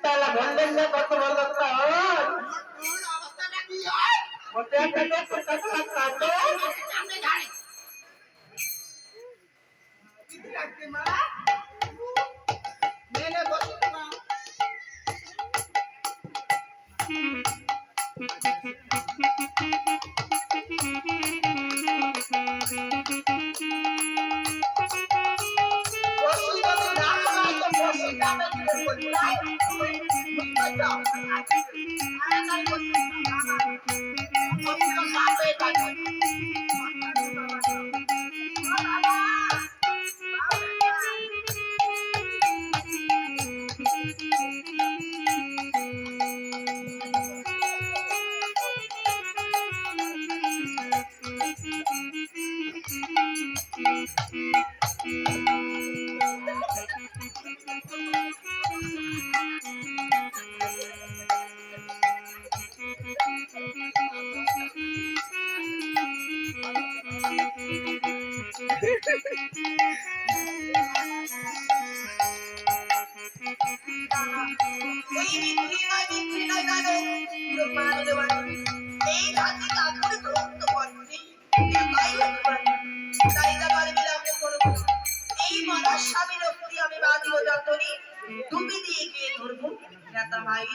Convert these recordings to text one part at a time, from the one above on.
তাহলে বললেন না কত ভালো একটা তুমি দিয়ে গিয়ে ধরবো নেতা ভাই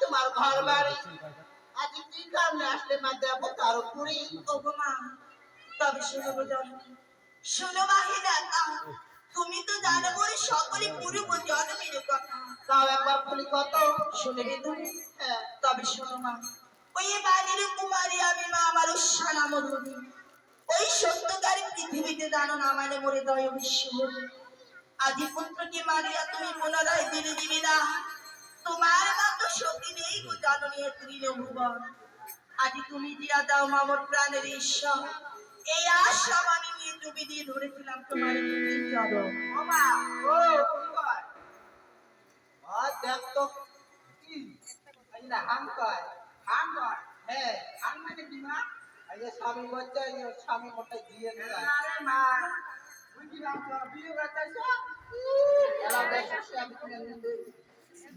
তোমার ঘর বাড়ি আজ কি কারণে আসলে মা দেব তার উপরে তবে শুনবো জননী শোনো মাহিদা তুমি তো জানো বলে সকলে পূর্ব জন্মের কথা তাও একবার বলি কত শুনে তুমি তবে শোনো মা ওই বাড়ির কুমারী আমি মা আমার উৎসানা মধুরী ওই সত্যকারী পৃথিবীতে জানো না মানে মরে দয় বিশ্ব আজি পুত্রকে মারিয়া তুমি পুনরায় দিলে দিবে না। তোমার মতো সতী নেই গো জাননী তৃণভুবন। আজি তুমি দিয়া দাও মামর প্রাণের ঈশ্বর। এই আশা আমি নিয়ে ডুবি দিয়ে ধরেছিলাম তোমার দুটি চরণ। ও মা, ও কি কয়? দেখ তো কি এই না হাম কয়, হাম কয়। হ্যাঁ, হাম মানে কি মা? এই যে স্বামী বলছে, এই যে স্বামী মোটে দিয়ে দেয়। আরে মা, বুঝি না তো বিয়ে করতেছ? এলা দেখ স্বামী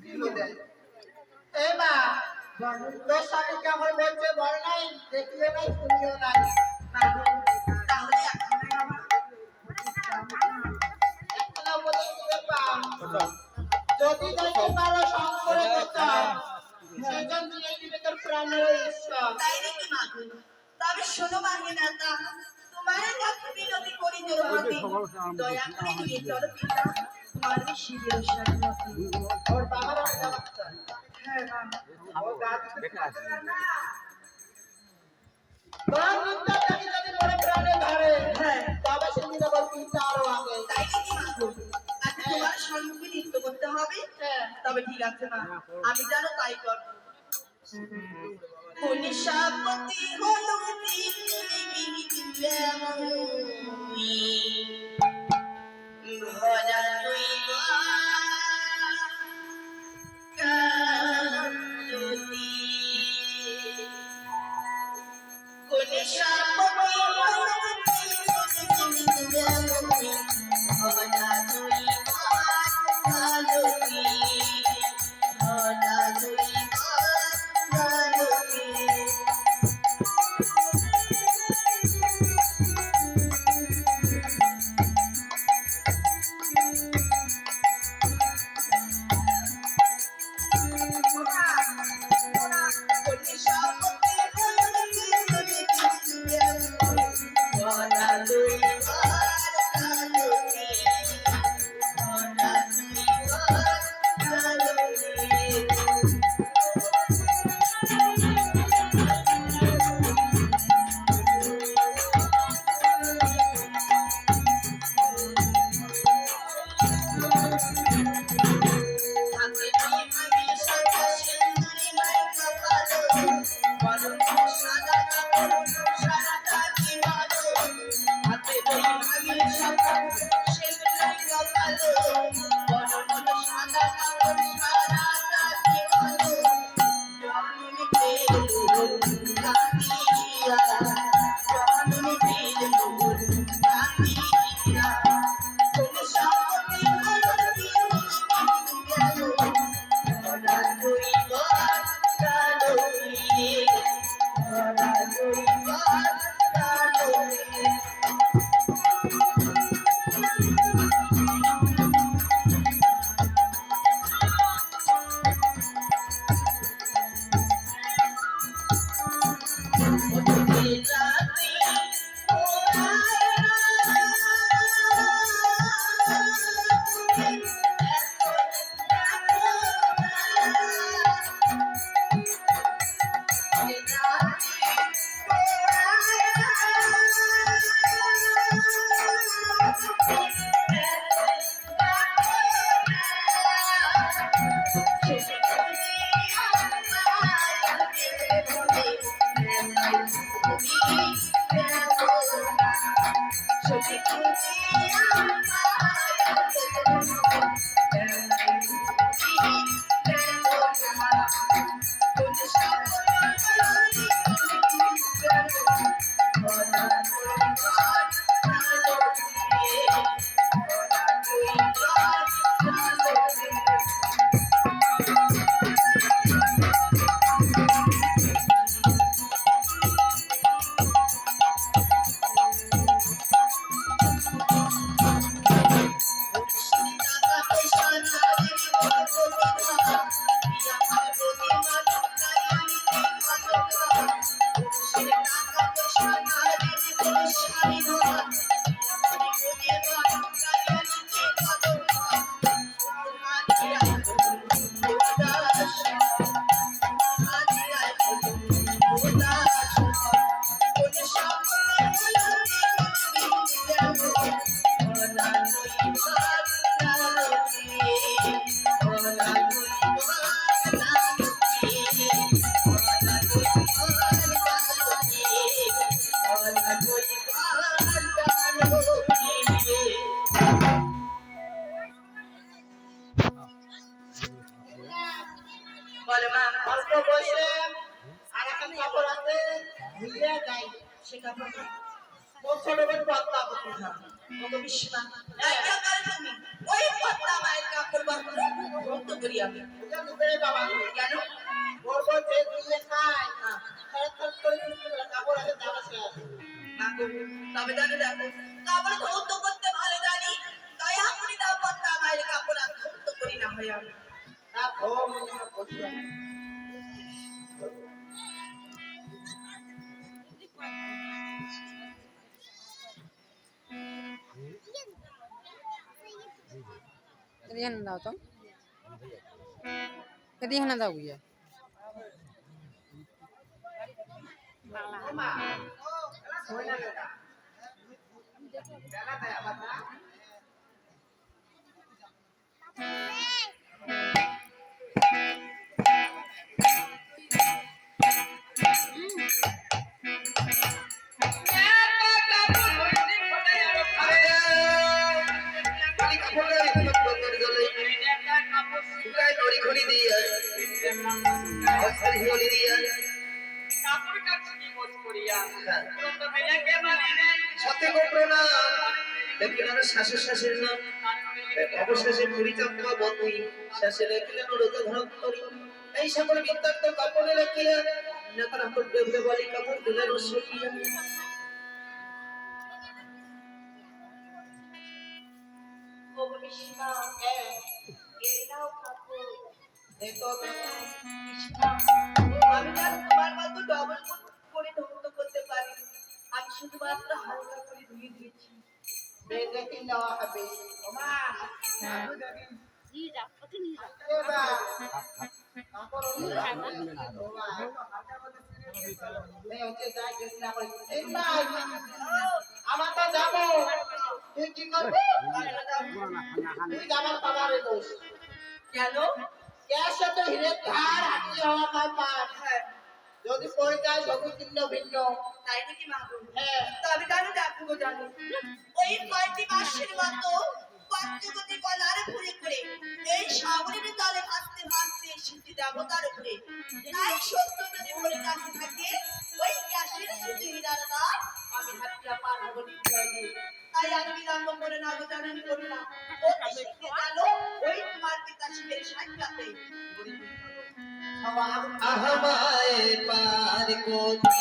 দিয়ে দেয়। এ মা, তোর স্বামী কেমন বলছে বল নাই, দেখিও নাই, শুনিও নাই। না, তাহলে এখন আমার একলা বলে দিতে পাও। যদি দেখতে পারো সংসারে কোথাও, সেজন দিয়ে দিবে তোর প্রাণের ঈশ্বর। তাই নাকি মাগো? তবে শোনো মাহিনাতা, তোমার কাছে বিনতি করি জোরহাতে, দয়া করে নিয়ে চলো পিতা তোমার শিবের সাথে। ওর বাবার একটা বাচ্চা। হ্যাঁ মা। ও গাছ তোর নিন্দাটাকে যদি মনে প্রাণে ধরে, হ্যাঁ তবে সেদিন আবার পিতা আরো আগে। তাই নাকি মাগো? আজকে তোমার সম্মুখে নৃত্য করতে হবে? তবে ঠিক আছে মা, আমি জানো তাই করব। কনিশাপতি হলো ভরা লইবা কালতি। কনিশাপতি হলো ভরা লইবা কালতি, ভরা লইবা কালতি। মোর ছোট বোন পদ্মা প্রতিষ্ঠান ওগো বিষ্মা আজ্ঞা করে তুমি ওই পদ্মা মায়ের কাপড় বাঁধো ধৌত করি আমি এটা নিবে বাবা কেন মোর বোন যে দিয়ে খায় খরচ করে কিছু কাপড় আছে দাম শেষ মাগো তবে জানো দেখো কাপড় ধৌত করতে ভালো জানি দয়া করি দাও পদ্মা মায়ের কাপড় আর ধৌত করি না হয় আমি না ধো মনে বসে Kedihan daw to? Kedihan daw ya. মা ও এলা সই না দাদা বেলা দেয়া বাবা শ্বাসের নাম অবশেষে পরিচর্যা বন্ধী শেষে লেখিলেন রোগ ধরক করি এই সকল বিদ্যার্থ কাপড়ে লেখিয়া নেতারা করবে বলি কাপড় দিলেন রসিয়া ওগো বিষ্মা এই নাও কাপড় দেখো বিষ্মা আমি জানি তোমার মতো ডবল করে ধৌত করতে পারি আমি শুধুমাত্র হালকা করে ধুয়ে দিয়েছি দেখে নেওয়া হবে ওমা এবা কাপড় ওমা এই হচ্ছে যাই গেছ না করে এই না আমার তো যাব তুই কি করবি তুই যাবার বাবারে দোষ কেন ক্যাশে তো হিরে ধার হাঁটিয়ে হওয়া কারবার যদি পড়ে যায় সবই ভিন্ন ভিন্ন তাই নাকি মাগো হ্যাঁ তবে জানো দেখো গো জানো ওই কয়টি মাসের মতো পঞ্চগতি গলার ঘুরে ঘুরে এই সাগরের তলে ভাসতে ভাসতে এসেছি দেবতার উপরে তাই সত্য যদি বলে কাছে থাকে ওই গ্যাসের শুধু হীরার না আমি হাতিয়া পার হবো নিশ্চয়ই তাই আমি বিলম্ব করে না গো জানানি করি না ও শিখতে জানো ওই তোমার পিতা শিবের সাক্ষাতে আহমায়ে পার কোটি